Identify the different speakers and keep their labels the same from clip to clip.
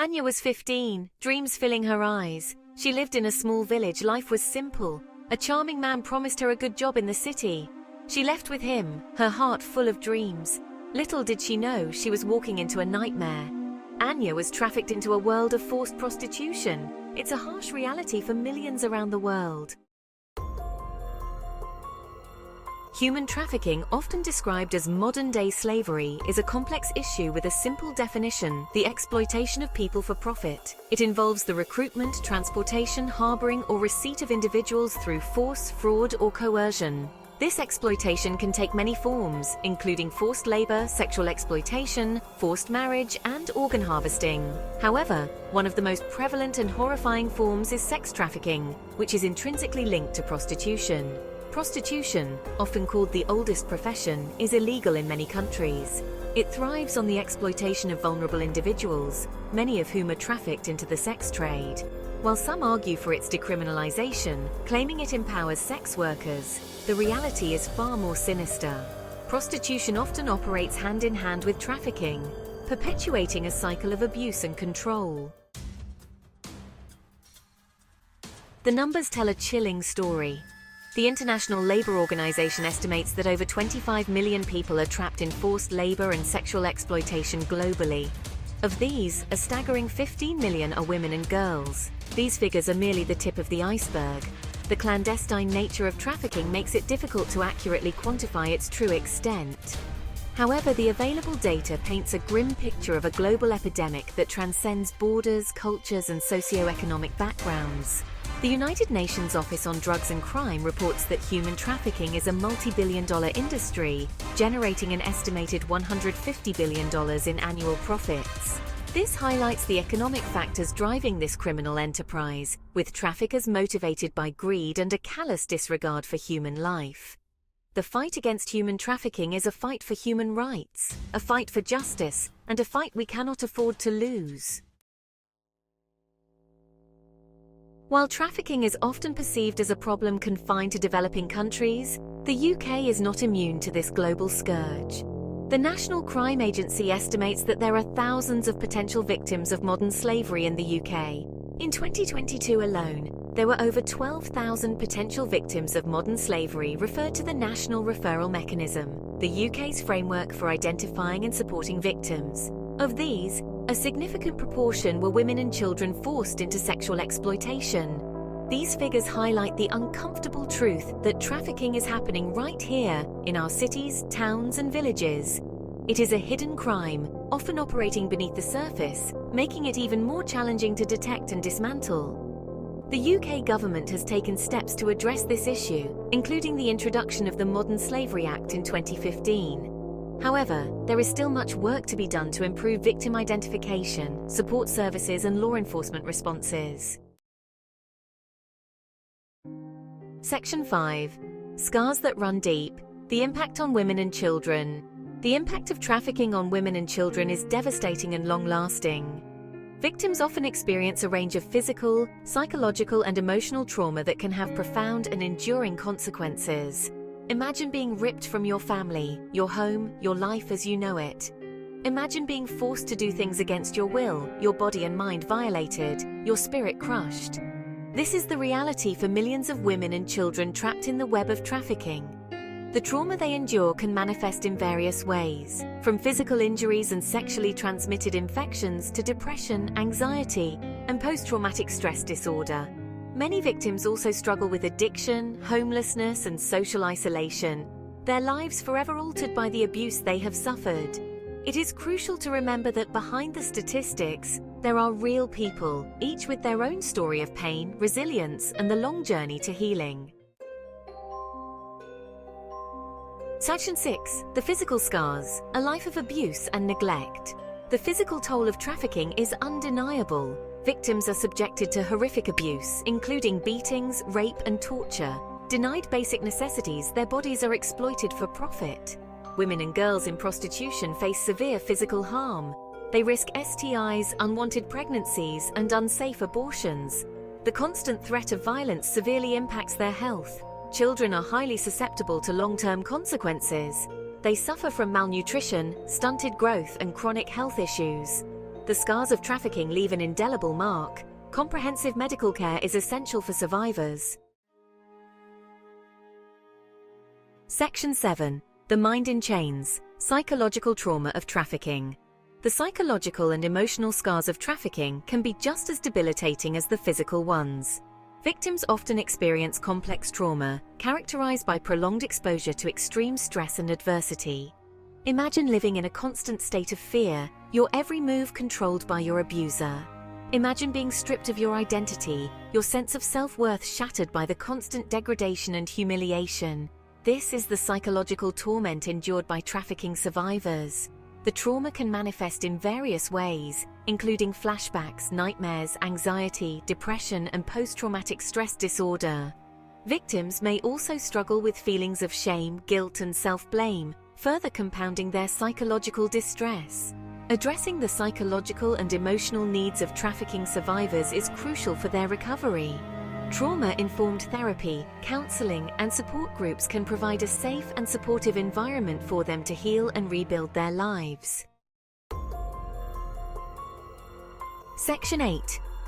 Speaker 1: Anya was 15, dreams filling her eyes. She lived in a small village. Life was simple. A charming man promised her a good job in the city. She left with him, her heart full of dreams. Little did she know she was walking into a nightmare. Anya was trafficked into a world of forced prostitution. It's a harsh reality for millions around the world. Human trafficking, often described as modern-day slavery, is a complex issue with a simple definition: the exploitation of people for profit. It involves the recruitment, transportation, harboring, or receipt of individuals through force, fraud, or coercion. This exploitation can take many forms, including forced labor, sexual exploitation, forced marriage, and organ harvesting. However, one of the most prevalent and horrifying forms is sex trafficking, which is intrinsically linked to prostitution. Prostitution, often called the oldest profession, is illegal in many countries. It thrives on the exploitation of vulnerable individuals, many of whom are trafficked into the sex trade. While some argue for its decriminalization, claiming it empowers sex workers, the reality is far more sinister. Prostitution often operates hand in hand with trafficking, perpetuating a cycle of abuse and control. The numbers tell a chilling story. The International Labour Organization estimates that over 25 million people are trapped in forced labor and sexual exploitation globally. Of these, a staggering 15 million are women and girls. These figures are merely the tip of the iceberg. The clandestine nature of trafficking makes it difficult to accurately quantify its true extent. However, the available data paints a grim picture of a global epidemic that transcends borders, cultures, and socio-economic backgrounds. The United Nations Office on Drugs and Crime reports that human trafficking is a multi-billion-dollar industry, generating an estimated $150 billion in annual profits. This highlights the economic factors driving this criminal enterprise, with traffickers motivated by greed and a callous disregard for human life. The fight against human trafficking is a fight for human rights, a fight for justice, and a fight we cannot afford to lose. While trafficking is often perceived as a problem confined to developing countries, the UK is not immune to this global scourge. The National Crime Agency estimates that there are thousands of potential victims of modern slavery in the UK. In 2022 alone, there were over 12,000 potential victims of modern slavery referred to the National Referral Mechanism, the UK's framework for identifying and supporting victims. Of these, a significant proportion were women and children forced into sexual exploitation. These figures highlight the uncomfortable truth that trafficking is happening right here in our cities, towns, and villages. It is a hidden crime, often operating beneath the surface, making it even more challenging to detect and dismantle. The UK government has taken steps to address this issue, including the introduction of the Modern Slavery Act in 2015. However, there is still much work to be done to improve victim identification, support services, and law enforcement responses. Section 5. Scars that run deep. The impact on women and children. The impact of trafficking on women and children is devastating and long-lasting. Victims often experience a range of physical, psychological, and emotional trauma that can have profound and enduring consequences. Imagine being ripped from your family, your home, your life as you know it. Imagine being forced to do things against your will, your body and mind violated, your spirit crushed. This is the reality for millions of women and children trapped in the web of trafficking. The trauma they endure can manifest in various ways, from physical injuries and sexually transmitted infections to depression, anxiety, and post-traumatic stress disorder. Many victims also struggle with addiction, homelessness, and social isolation, their lives forever altered by the abuse they have suffered. It is crucial to remember that behind the statistics, there are real people, each with their own story of pain, resilience, and the long journey to healing. Section 6. The physical scars, a life of abuse and neglect. The physical toll of trafficking is undeniable. Victims are subjected to horrific abuse, including beatings, rape, and torture. Denied basic necessities, their bodies are exploited for profit. Women and girls in prostitution face severe physical harm. They risk STIs, unwanted pregnancies, and unsafe abortions. The constant threat of violence severely impacts their health. Children are highly susceptible to long-term consequences. They suffer from malnutrition, stunted growth, and chronic health issues. The scars of trafficking leave an indelible mark. Comprehensive medical care is essential for survivors. Section 7. The mind in chains. Psychological trauma of trafficking. The psychological and emotional scars of trafficking can be just as debilitating as the physical ones. Victims often experience complex trauma, characterized by prolonged exposure to extreme stress and adversity. Imagine living in a constant state of fear, your every move controlled by your abuser. Imagine being stripped of your identity, your sense of self-worth shattered by the constant degradation and humiliation. This is the psychological torment endured by trafficking survivors. The trauma can manifest in various ways, including flashbacks, nightmares, anxiety, depression, and post-traumatic stress disorder. Victims may also struggle with feelings of shame, guilt, and self-blame, further compounding their psychological distress. Addressing the psychological and emotional needs of trafficking survivors is crucial for their recovery. Trauma-informed therapy, counseling, and support groups can provide a safe and supportive environment for them to heal and rebuild their lives. Section 8.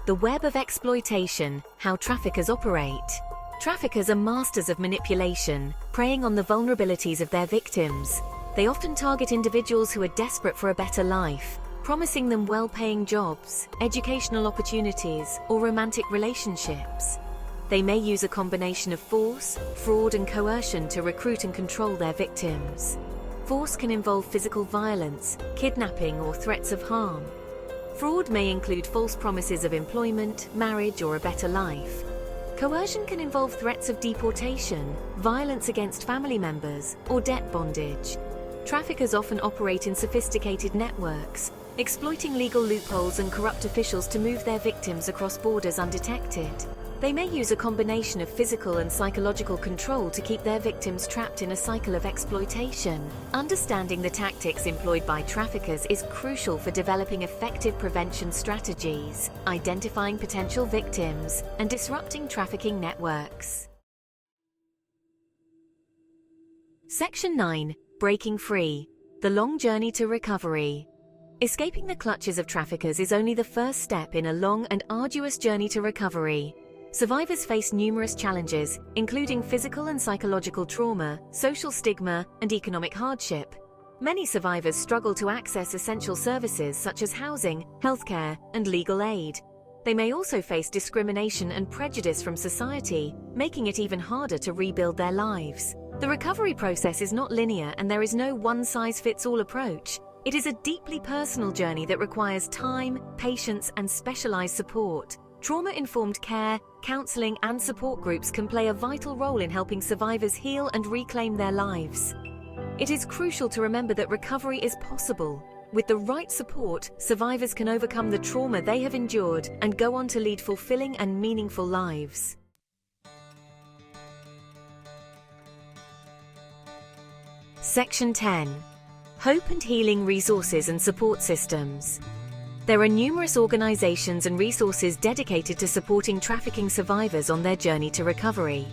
Speaker 1: The web of exploitation, how traffickers operate. Traffickers are masters of manipulation, preying on the vulnerabilities of their victims. They often target individuals who are desperate for a better life, promising them well-paying jobs, educational opportunities, or romantic relationships. They may use a combination of force, fraud, and coercion to recruit and control their victims. Force can involve physical violence, kidnapping, or threats of harm. Fraud may include false promises of employment, marriage, or a better life. Coercion can involve threats of deportation, violence against family members, or debt bondage. Traffickers often operate in sophisticated networks, exploiting legal loopholes and corrupt officials to move their victims across borders undetected. They may use a combination of physical and psychological control to keep their victims trapped in a cycle of exploitation. Understanding the tactics employed by traffickers is crucial for developing effective prevention strategies, identifying potential victims, and disrupting trafficking networks. Section 9. Breaking free. The long journey to recovery. Escaping the clutches of traffickers is only the first step in a long and arduous journey to recovery. Survivors face numerous challenges, including physical and psychological trauma, social stigma, and economic hardship. Many survivors struggle to access essential services such as housing, healthcare, and legal aid. They may also face discrimination and prejudice from society, making it even harder to rebuild their lives. The recovery process is not linear, and there is no one-size-fits-all approach. It is a deeply personal journey that requires time, patience, and specialized support. Trauma-informed care, counseling, and support groups can play a vital role in helping survivors heal and reclaim their lives. It is crucial to remember that recovery is possible. With the right support, survivors can overcome the trauma they have endured and go on to lead fulfilling and meaningful lives. Section 10. Hope and healing resources and support systems. There are numerous organizations and resources dedicated to supporting trafficking survivors on their journey to recovery.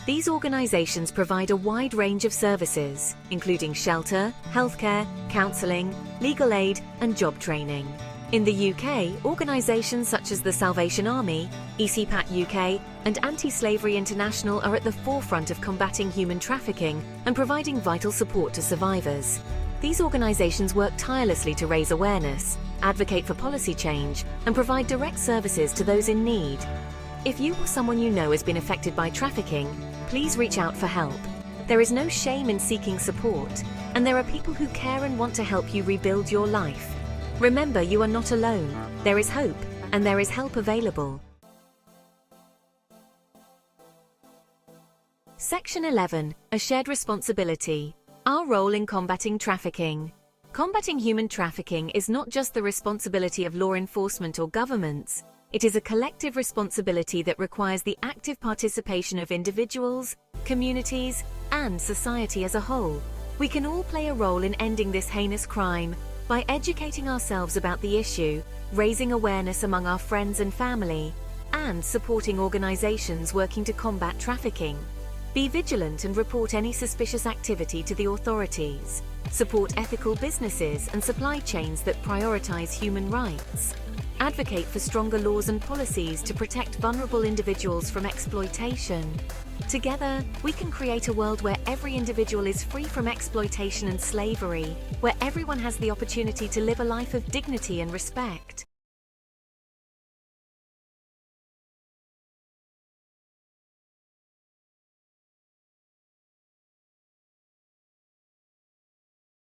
Speaker 1: These organizations provide a wide range of services, including shelter, healthcare, counseling, legal aid, and job training. In the UK, organizations such as the Salvation Army, ECPAT UK, and Anti-Slavery International are at the forefront of combating human trafficking and providing vital support to survivors. These organizations work tirelessly to raise awareness, advocate for policy change, and provide direct services to those in need. If you or someone you know has been affected by trafficking, please reach out for help. There is no shame in seeking support, and there are people who care and want to help you rebuild your life. Remember, you are not alone. There is hope, and there is help available. Section 11. A shared responsibility. Our role in combating trafficking. Combating human trafficking is not just the responsibility of law enforcement or governments. It is a collective responsibility that requires the active participation of individuals, communities, and society as a whole. We can all play a role in ending this heinous crime by educating ourselves about the issue, raising awareness among our friends and family, and supporting organizations working to combat trafficking. Be vigilant and report any suspicious activity to the authorities. Support ethical businesses and supply chains that prioritize human rights. Advocate for stronger laws and policies to protect vulnerable individuals from exploitation. Together, we can create a world where every individual is free from exploitation and slavery, where everyone has the opportunity to live a life of dignity and respect.